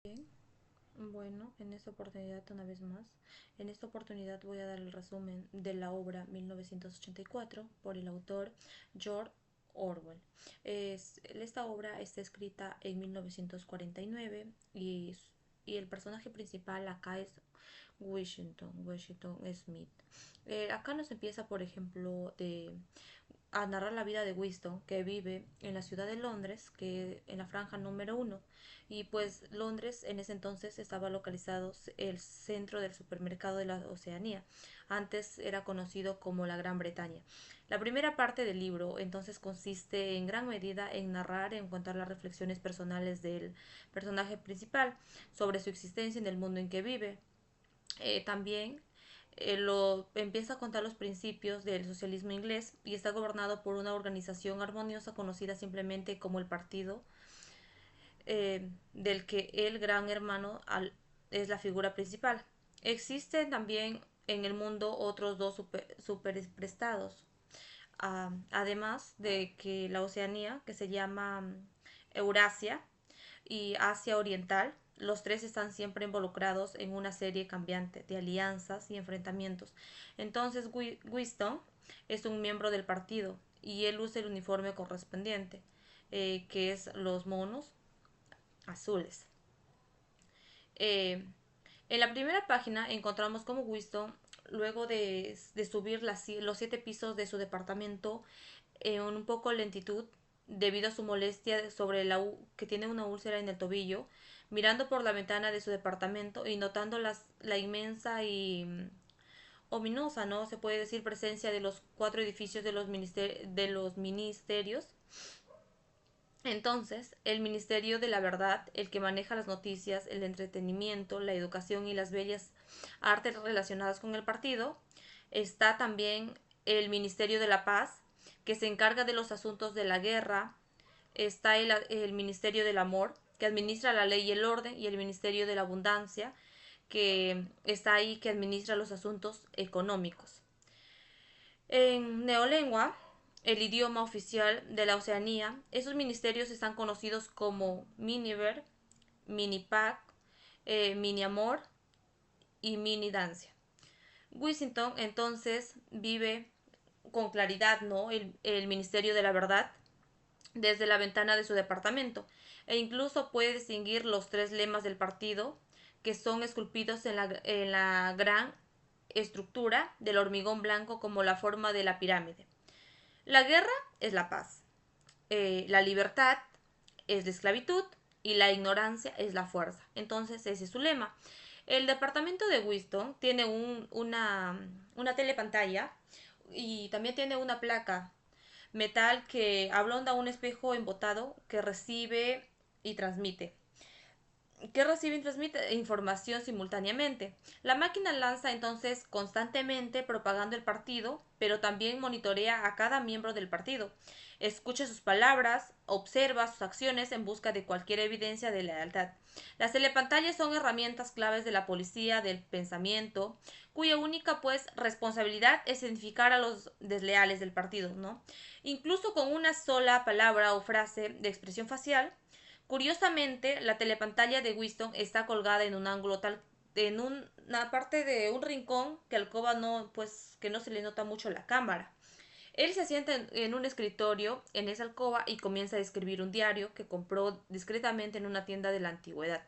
Bien, bueno, en esta oportunidad una vez más, en esta oportunidad voy a dar el resumen de la obra 1984 por el autor George Orwell. Esta obra está escrita en 1949 y el personaje principal acá es Washington Smith. Acá nos empieza, por ejemplo, a narrar la vida de Winston, que vive en la ciudad de Londres, que en la franja número uno. Y pues Londres en ese entonces estaba localizado el centro del supermercado de la Oceanía. Antes era conocido como la Gran Bretaña. La primera parte del libro entonces consiste en gran medida en narrar, en contar las reflexiones personales del personaje principal sobre su existencia en el mundo en que vive. También lo empieza a contar los principios del socialismo inglés y está gobernado por una organización armoniosa conocida simplemente como el Partido, del que el gran hermano es la figura principal. Existen también en el mundo otros dos superprestados, además de que la Oceanía, que se llama Eurasia, y Asia Oriental, los tres están siempre involucrados en una serie cambiante de alianzas y enfrentamientos. Entonces Winston es un miembro del partido y él usa el uniforme correspondiente, que es los monos azules. Eh, en la primera página encontramos cómo Winston, luego de subir los 7 pisos de su departamento en un poco lentitud, debido a su molestia sobre que tiene una úlcera en el tobillo, mirando por la ventana de su departamento y notando la inmensa y ominosa, ¿no? Se puede decir presencia de los 4 edificios de los ministerios. Entonces, el Ministerio de la Verdad, el que maneja las noticias, el entretenimiento, la educación y las bellas artes relacionadas con el partido. Está también el Ministerio de la Paz, que se encarga de los asuntos de la guerra. Está el Ministerio del Amor, que administra la ley y el orden, y el Ministerio de la Abundancia, que está ahí, que administra los asuntos económicos. En neolengua, el idioma oficial de la Oceanía, esos ministerios están conocidos como Miniver, Minipac, Mini Amor y Mini Dancia. Wissington entonces vive con claridad, ¿no? El Ministerio de la Verdad desde la ventana de su departamento e incluso puede distinguir los 3 lemas del partido que son esculpidos en la gran estructura del hormigón blanco como la forma de la pirámide. La guerra es la paz, la libertad es la esclavitud y la ignorancia es la fuerza. Entonces ese es su lema. El departamento de Winston tiene una telepantalla y también tiene una placa metal que ablonda un espejo embotado que recibe y transmite que recibe y transmite información simultáneamente. La máquina lanza entonces constantemente propagando el partido, pero también monitorea a cada miembro del partido. Escucha sus palabras, observa sus acciones en busca de cualquier evidencia de lealtad. Las telepantallas son herramientas claves de la policía del pensamiento, cuya única pues responsabilidad es identificar a los desleales del partido, ¿no? Incluso con una sola palabra o frase de expresión facial, curiosamente, la telepantalla de Winston está colgada en un ángulo tal en una parte de un rincón que alcoba no pues que no se le nota mucho la cámara. Él se sienta en un escritorio en esa alcoba y comienza a escribir un diario que compró discretamente en una tienda de la antigüedad.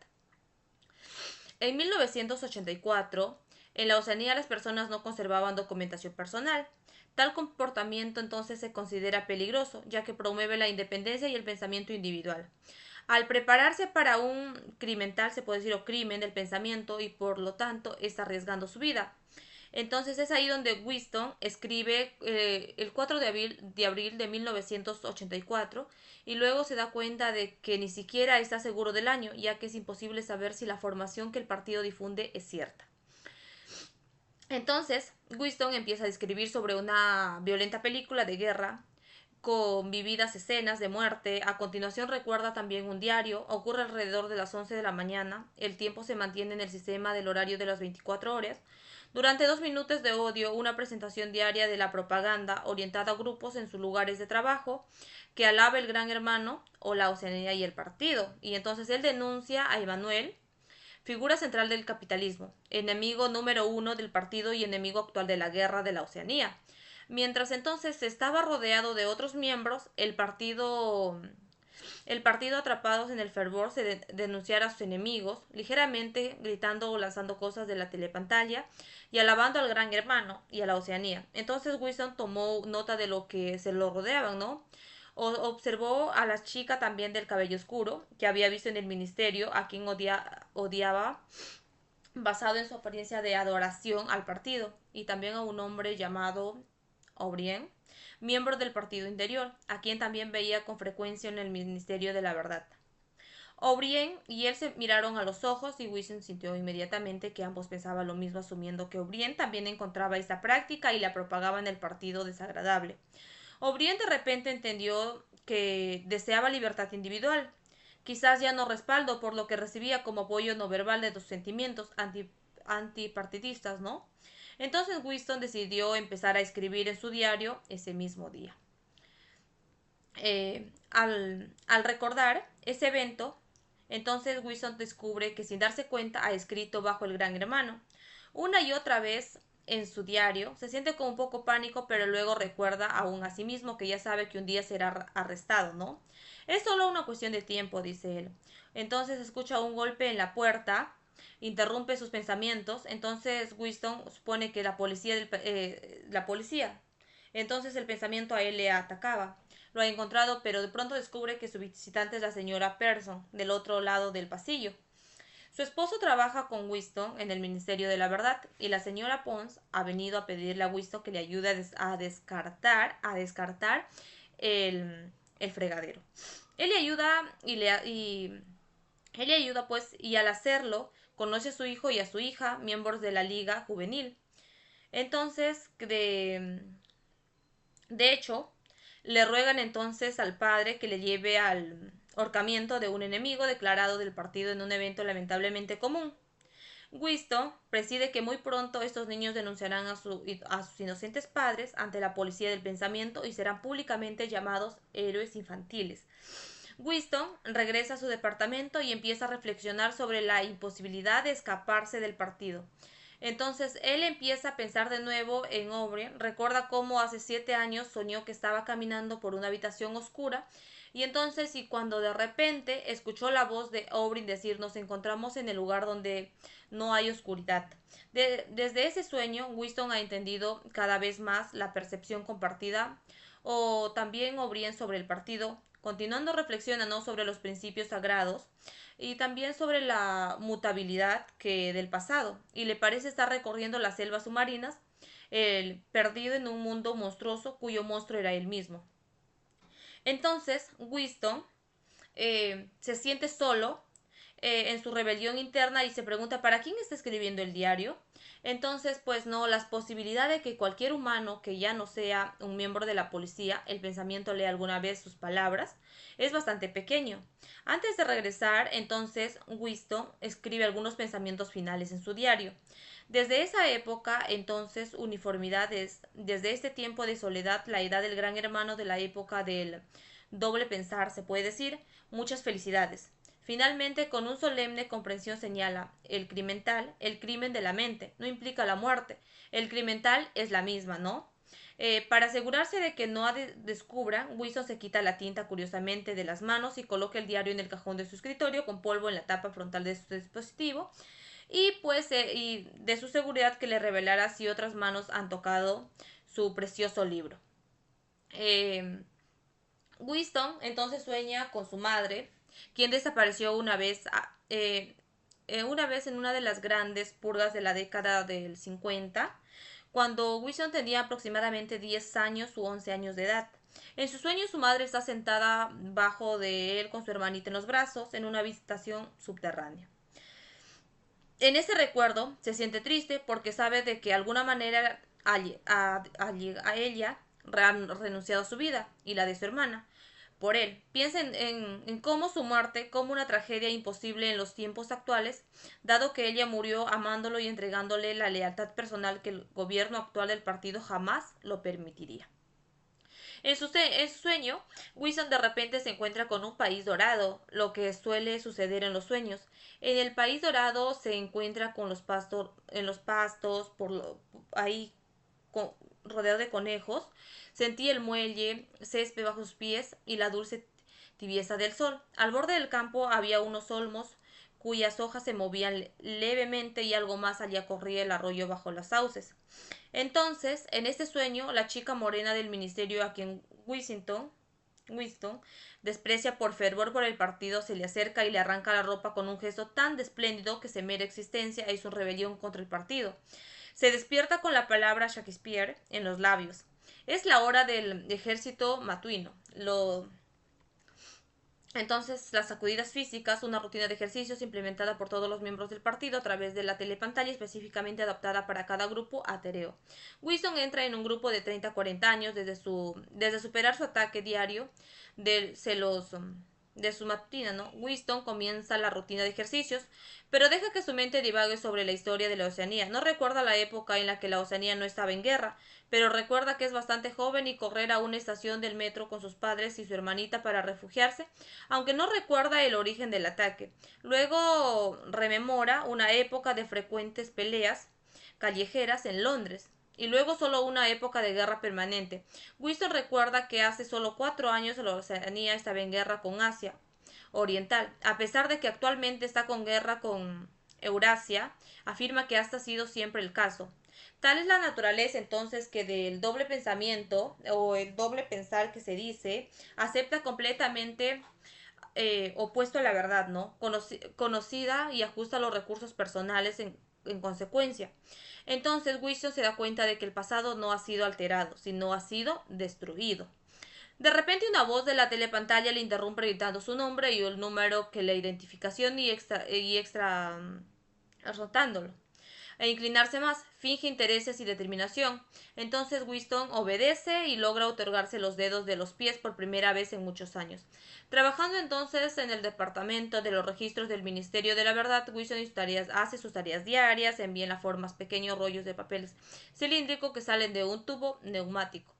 En 1984, en la Oceanía las personas no conservaban documentación personal. Tal comportamiento entonces se considera peligroso, ya que promueve la independencia y el pensamiento individual. Al prepararse para un criminal, se puede decir, o crimen del pensamiento, y por lo tanto está arriesgando su vida. Entonces es ahí donde Winston escribe el 4 de abril de 1984 y luego se da cuenta de que ni siquiera está seguro del año, ya que es imposible saber si la información que el partido difunde es cierta. Entonces, Winston empieza a escribir sobre una violenta película de guerra con vividas escenas de muerte. A continuación recuerda también un diario. Ocurre alrededor de las 11 de la mañana. El tiempo se mantiene en el sistema del horario de las 24 horas. Durante 2 minutos de odio, una presentación diaria de la propaganda orientada a grupos en sus lugares de trabajo que alaba el gran hermano o la Oceanía y el partido. Y entonces él denuncia a Emanuel, figura central del capitalismo, enemigo número uno del partido y enemigo actual de la guerra de la Oceanía. Mientras entonces estaba rodeado de otros miembros, el partido, atrapados en el fervor, se denunciara a sus enemigos, ligeramente gritando o lanzando cosas de la telepantalla y alabando al gran hermano y a la Oceanía. Entonces Wilson tomó nota de lo que se lo rodeaban, ¿no? Observó a la chica también del cabello oscuro, que había visto en el ministerio, a quien odiaba, basado en su apariencia de adoración al partido, y también a un hombre llamado O'Brien, miembro del partido interior, a quien también veía con frecuencia en el Ministerio de la Verdad. O'Brien y él se miraron a los ojos y Wilson sintió inmediatamente que ambos pensaban lo mismo, asumiendo que O'Brien también encontraba esta práctica y la propagaba en el partido desagradable. O'Brien de repente entendió que deseaba libertad individual, quizás ya no respaldo por lo que recibía como apoyo no verbal de sus sentimientos antipartidistas, ¿no? Entonces Winston decidió empezar a escribir en su diario ese mismo día. Al recordar ese evento, entonces Wilson descubre que sin darse cuenta ha escrito bajo el gran hermano. Una y otra vez en su diario se siente con un poco pánico, pero luego recuerda aún a sí mismo que ya sabe que un día será arrestado, ¿no? Es solo una cuestión de tiempo, dice él. Entonces escucha un golpe en la puerta, interrumpe sus pensamientos. Entonces Winston supone que la policía. Entonces el pensamiento a él le atacaba. Lo ha encontrado, pero de pronto descubre que su visitante es la señora Pearson, del otro lado del pasillo. Su esposo trabaja con Winston en el Ministerio de la Verdad y la señora Pons ha venido a pedirle a Winston que le ayude a descartar el fregadero. Él le ayuda él le ayuda pues, y al hacerlo conoce a su hijo y a su hija, miembros de la Liga Juvenil. Entonces, de hecho, le ruegan entonces al padre que le lleve al ahorcamiento de un enemigo declarado del partido en un evento lamentablemente común. Winston preside que muy pronto estos niños denunciarán a sus inocentes padres ante la policía del pensamiento y serán públicamente llamados héroes infantiles. Winston regresa a su departamento y empieza a reflexionar sobre la imposibilidad de escaparse del partido. Entonces él empieza a pensar de nuevo en O'Brien, recuerda cómo hace 7 años soñó que estaba caminando por una habitación oscura y cuando de repente escuchó la voz de O'Brien decir nos encontramos en el lugar donde no hay oscuridad. Desde ese sueño, Winston ha entendido cada vez más la percepción compartida o también O'Brien sobre el partido. Continuando reflexionando sobre los principios sagrados y también sobre la mutabilidad del pasado, y le parece estar recorriendo las selvas submarinas, perdido en un mundo monstruoso cuyo monstruo era él mismo. Entonces, Winston se siente solo en su rebelión interna y se pregunta ¿para quién está escribiendo el diario? Entonces, pues no, las posibilidades de que cualquier humano que ya no sea un miembro de la policía, el pensamiento lea alguna vez sus palabras, es bastante pequeño. Antes de regresar, entonces, Winston escribe algunos pensamientos finales en su diario. Desde esa época, entonces, uniformidades, desde este tiempo de soledad, la edad del gran hermano de la época del doble pensar, se puede decir, muchas felicidades. Finalmente, con un solemne comprensión señala, el criminal, el crimen de la mente, no implica la muerte. El criminal es la misma, ¿no? Para asegurarse de que no descubra, Wilson se quita la tinta curiosamente de las manos y coloca el diario en el cajón de su escritorio con polvo en la tapa frontal de su dispositivo y de su seguridad que le revelara si otras manos han tocado su precioso libro. Winston entonces sueña con su madre, quien desapareció una vez en una de las grandes purgas de la década del 50, cuando Winston tenía aproximadamente 10 años u 11 años de edad. En su sueño su madre está sentada bajo de él con su hermanita en los brazos en una habitación subterránea. En ese recuerdo se siente triste porque sabe de que de alguna manera a ella han renunciado a su vida y la de su hermana por él. Piensa en cómo su muerte, como una tragedia imposible en los tiempos actuales, dado que ella murió amándolo y entregándole la lealtad personal que el gobierno actual del partido jamás lo permitiría. En su sueño, Wilson de repente se encuentra con un país dorado, lo que suele suceder en los sueños. En el país dorado se encuentra con en los pastos, ahí con- rodeado de conejos. Sentí el muelle, césped bajo sus pies y la dulce tibieza del sol. Al borde del campo había unos olmos cuyas hojas se movían levemente y algo más allá corría el arroyo bajo las sauces. Entonces, en este sueño, la chica morena del ministerio a quien Winston desprecia por fervor por el partido se le acerca y le arranca la ropa con un gesto tan espléndido que se mera existencia e hizo rebelión contra el partido. Se despierta con la palabra Shakespeare en los labios. Es la hora del ejército matuino. Entonces, las sacudidas físicas, una rutina de ejercicios implementada por todos los miembros del partido a través de la telepantalla específicamente adaptada para cada grupo atereo. Winston entra en un grupo de 30 a 40 años desde superar su ataque diario del celoso de su matutina, ¿no? Winston comienza la rutina de ejercicios, pero deja que su mente divague sobre la historia de la Oceanía. No recuerda la época en la que la Oceanía no estaba en guerra, pero recuerda que es bastante joven y correr a una estación del metro con sus padres y su hermanita para refugiarse, aunque no recuerda el origen del ataque. Luego rememora una época de frecuentes peleas callejeras en Londres, y luego solo una época de guerra permanente. Winston recuerda que hace solo 4 años la Oceanía estaba en guerra con Asia Oriental, a pesar de que actualmente está con guerra con Eurasia, afirma que hasta ha sido siempre el caso. Tal es la naturaleza entonces que del doble pensamiento o el doble pensar que se dice, acepta completamente opuesto a la verdad, ¿no? Conocida y ajusta los recursos personales en consecuencia. Entonces Winston se da cuenta de que el pasado no ha sido alterado, sino ha sido destruido. De repente una voz de la telepantalla le interrumpe gritando su nombre y el número que la identificación y extra rotándolo e inclinarse más, finge intereses y determinación. Entonces Winston obedece y logra otorgarse los dedos de los pies por primera vez en muchos años. Trabajando entonces en el departamento de los registros del Ministerio de la Verdad, Winston hace sus tareas diarias, envía en la formas pequeños rollos de papel cilíndrico que salen de un tubo neumático.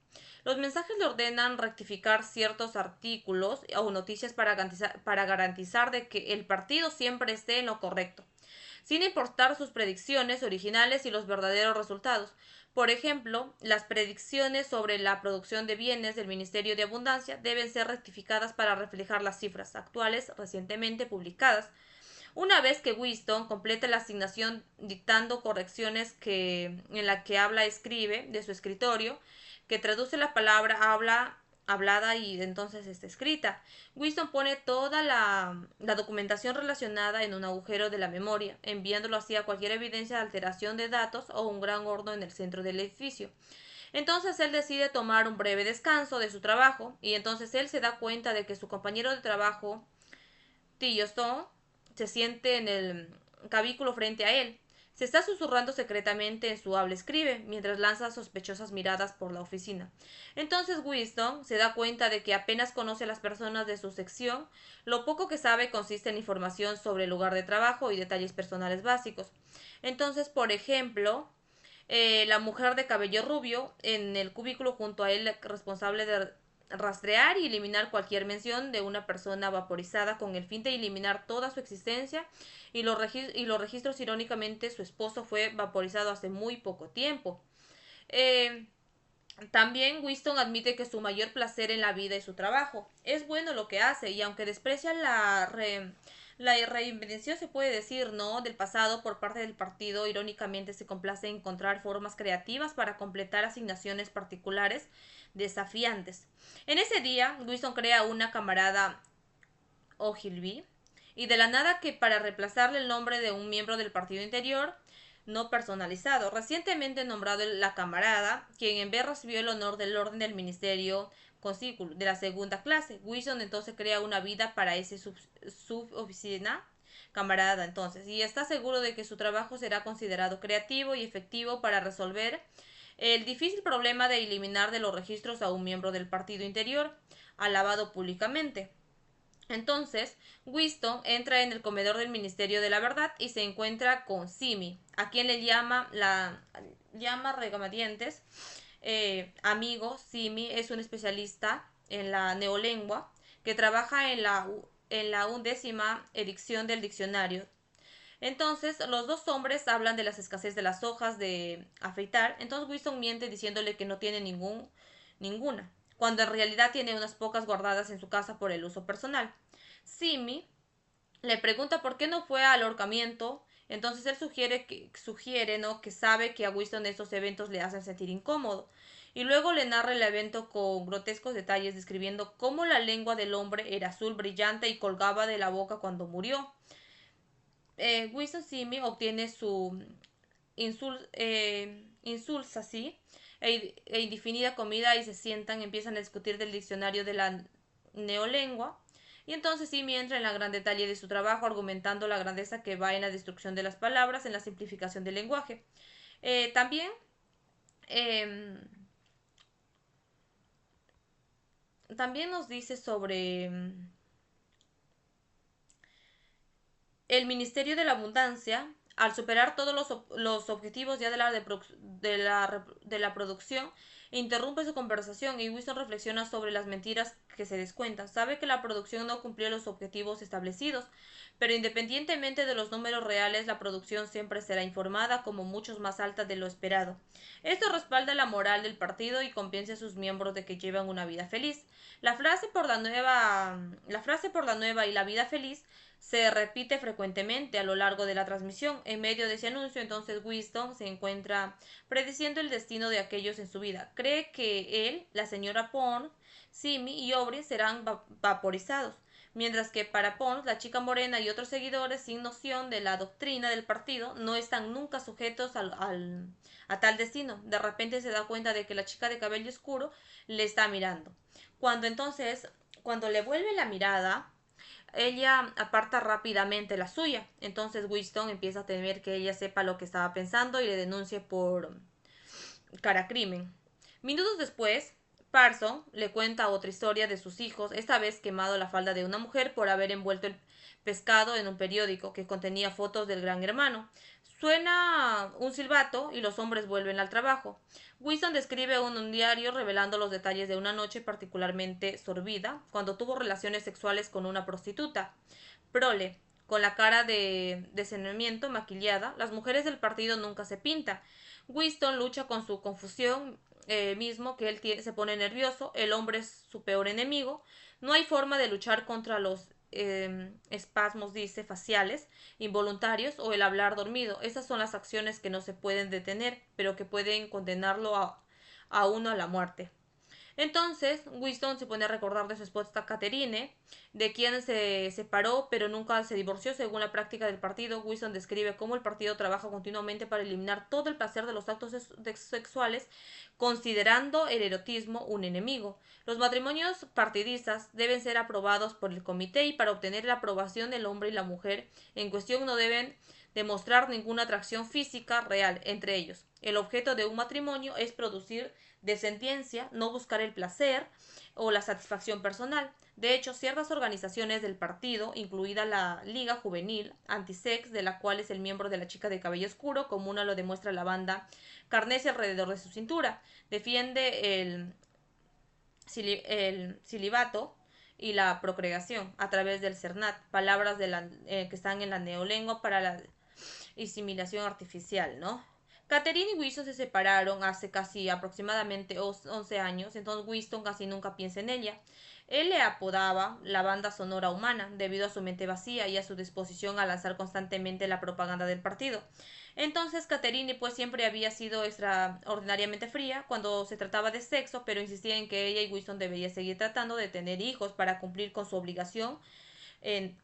Los mensajes le ordenan rectificar ciertos artículos o noticias para garantizar de que el partido siempre esté en lo correcto sin importar sus predicciones originales y los verdaderos resultados. Por ejemplo, las predicciones sobre la producción de bienes del Ministerio de Abundancia deben ser rectificadas para reflejar las cifras actuales recientemente publicadas. Una vez que Winston complete la asignación dictando correcciones en la que escribe de su escritorio, que traduce la palabra hablada y entonces está escrita. Winston pone toda la documentación relacionada en un agujero de la memoria, enviándolo así a cualquier evidencia de alteración de datos o un gran horno en el centro del edificio. Entonces él decide tomar un breve descanso de su trabajo y entonces él se da cuenta de que su compañero de trabajo, Stone, se siente en el cubículo frente a él. Se está susurrando secretamente en su habla escribe, mientras lanza sospechosas miradas por la oficina. Entonces Winston se da cuenta de que apenas conoce a las personas de su sección, lo poco que sabe consiste en información sobre el lugar de trabajo y detalles personales básicos. Entonces, por ejemplo, la mujer de cabello rubio en el cubículo junto a él responsable de rastrear y eliminar cualquier mención de una persona vaporizada con el fin de eliminar toda su existencia y los registros irónicamente su esposo fue vaporizado hace muy poco tiempo. Eh, También Winston admite que su mayor placer en la vida es su trabajo. Es bueno lo que hace y aunque desprecia la reinvención, se puede decir, ¿no?, del pasado por parte del partido, irónicamente se complace en encontrar formas creativas para completar asignaciones particulares desafiantes. En ese día, Winston crea una camarada Ogilvy y de la nada que para reemplazarle el nombre de un miembro del partido interior no personalizado, recientemente nombrado la camarada, quien en vez recibió el honor del orden del ministerio consículo de la segunda clase. Wilson entonces crea una vida para ese suboficina camarada entonces y está seguro de que su trabajo será considerado creativo y efectivo para resolver el difícil problema de eliminar de los registros a un miembro del partido interior, alabado públicamente. Entonces, Winston entra en el comedor del Ministerio de la Verdad y se encuentra con Simi, a quien llama regamadientes. amigo, Simi, es un especialista en la neolengua que trabaja en la 11ª edición del diccionario. Entonces, los dos hombres hablan de la escasez de las hojas de afeitar. Entonces, Winston miente diciéndole que no tiene ninguna, cuando en realidad tiene unas pocas guardadas en su casa por el uso personal. Simi le pregunta por qué no fue al ahorcamiento. Entonces él sugiere, ¿no?, que sabe que a Winston estos eventos le hacen sentir incómodo. Y luego le narra el evento con grotescos detalles, describiendo cómo la lengua del hombre era azul brillante y colgaba de la boca cuando murió. Winston Simi obtiene su insulsa así indefinida comida y se sientan, empiezan a discutir del diccionario de la neolengua. Y entonces Simi entra en la gran detalle de su trabajo, argumentando la grandeza que va en la destrucción de las palabras, en la simplificación del lenguaje. También eh, también nos dice sobre el Ministerio de la Abundancia, al superar todos los objetivos ya de la producción, interrumpe su conversación y Winston reflexiona sobre las mentiras que se descuentan. Sabe que la producción no cumplió los objetivos establecidos, pero independientemente de los números reales, la producción siempre será informada como muchos más alta de lo esperado. Esto respalda la moral del partido y convence a sus miembros de que llevan una vida feliz. La frase por la nueva y la vida feliz se repite frecuentemente a lo largo de la transmisión. En medio de ese anuncio, entonces Winston se encuentra prediciendo el destino de aquellos en su vida. Cree que él, la señora Pond, Simi y Aubrey serán vaporizados, mientras que para Pond, la chica morena y otros seguidores sin noción de la doctrina del partido no están nunca sujetos a tal destino. De repente se da cuenta de que la chica de cabello oscuro le está mirando. Cuando le vuelve la mirada, ella aparta rápidamente la suya. Entonces Winston empieza a temer que ella sepa lo que estaba pensando y le denuncie por cara crimen. Minutos después, Parson le cuenta otra historia de sus hijos, esta vez quemado la falda de una mujer por haber envuelto el pescado en un periódico que contenía fotos del gran hermano. Suena un silbato y los hombres vuelven al trabajo. Winston describe un diario revelando los detalles de una noche particularmente sorbida, cuando tuvo relaciones sexuales con una prostituta. Prole, con la cara de desenemiento maquillada, las mujeres del partido nunca se pintan. Winston lucha con su confusión mismo, que se pone nervioso, el hombre es su peor enemigo, no hay forma de luchar contra los espasmos, dice, faciales, involuntarios o el hablar dormido. Esas son las acciones que no se pueden detener, pero que pueden condenarlo a uno a la muerte. Entonces, Winston se pone a recordar de su esposa Catherine, de quien se separó, pero nunca se divorció. Según la práctica del partido, Winston describe cómo el partido trabaja continuamente para eliminar todo el placer de los actos sexuales, considerando el erotismo un enemigo. Los matrimonios partidistas deben ser aprobados por el comité y para obtener la aprobación del hombre y la mujer en cuestión no deben demostrar ninguna atracción física real entre ellos. El objeto de un matrimonio es producir descendencia, no buscar el placer o la satisfacción personal. De hecho, ciertas organizaciones del partido, incluida la Liga Juvenil Antisex, de la cual es el miembro de la chica de cabello oscuro, como una lo demuestra la banda Carnese alrededor de su cintura, defiende el celibato y la procreación a través del CERNAT, palabras que están en la neolengua para la asimilación artificial, ¿no? Catherine y Winston se separaron hace casi aproximadamente 11 años, entonces Winston casi nunca piensa en ella. Él le apodaba la banda sonora humana debido a su mente vacía y a su disposición a lanzar constantemente la propaganda del partido. Entonces Catherine pues siempre había sido extraordinariamente fría cuando se trataba de sexo, pero insistía en que ella y Winston deberían seguir tratando de tener hijos para cumplir con su obligación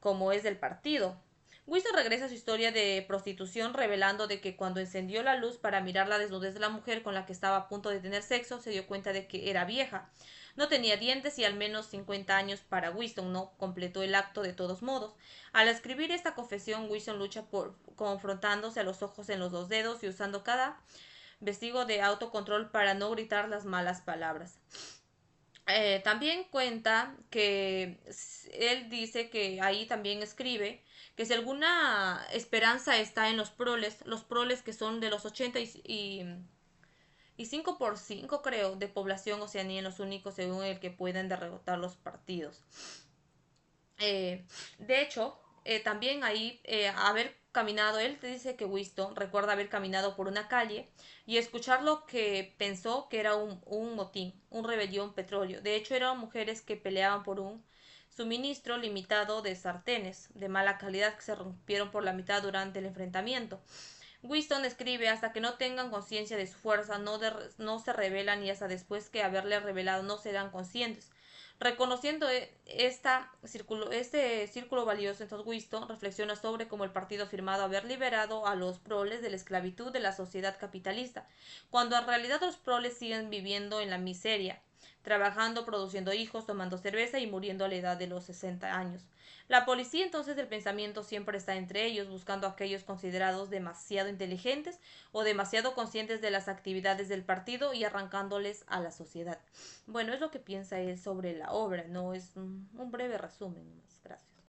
como es del partido. Winston regresa a su historia de prostitución revelando de que cuando encendió la luz para mirar la desnudez de la mujer con la que estaba a punto de tener sexo, se dio cuenta de que era vieja. No tenía dientes y al menos 50 años para Winston, no completó el acto de todos modos. Al escribir esta confesión, Winston lucha por confrontándose a los ojos en los dos dedos y usando cada vestigo de autocontrol para no gritar las malas palabras. También cuenta que él dice que ahí también escribe que si alguna esperanza está en los proles que son de los 80 y 5 por 5 creo, de población oceanianos únicos según el que pueden derrotar los partidos. De hecho, también ahí haber caminado, él te dice que Winston recuerda haber caminado por una calle y escuchar lo que pensó que era un motín, un rebelión petróleo. De hecho, eran mujeres que peleaban por un suministro limitado de sartenes de mala calidad que se rompieron por la mitad durante el enfrentamiento. Winston escribe: hasta que no tengan conciencia de su fuerza, no se rebelan, y hasta después que haberle revelado no serán conscientes. Reconociendo este círculo valioso, entonces Winston reflexiona sobre cómo el partido afirmado haber liberado a los proles de la esclavitud de la sociedad capitalista, cuando en realidad los proles siguen viviendo en la miseria, trabajando, produciendo hijos, tomando cerveza y muriendo a la edad de los 60 años. La policía entonces del pensamiento siempre está entre ellos, buscando a aquellos considerados demasiado inteligentes o demasiado conscientes de las actividades del partido y arrancándoles a la sociedad. Bueno, es lo que piensa él sobre la obra, no es un breve resumen. Gracias.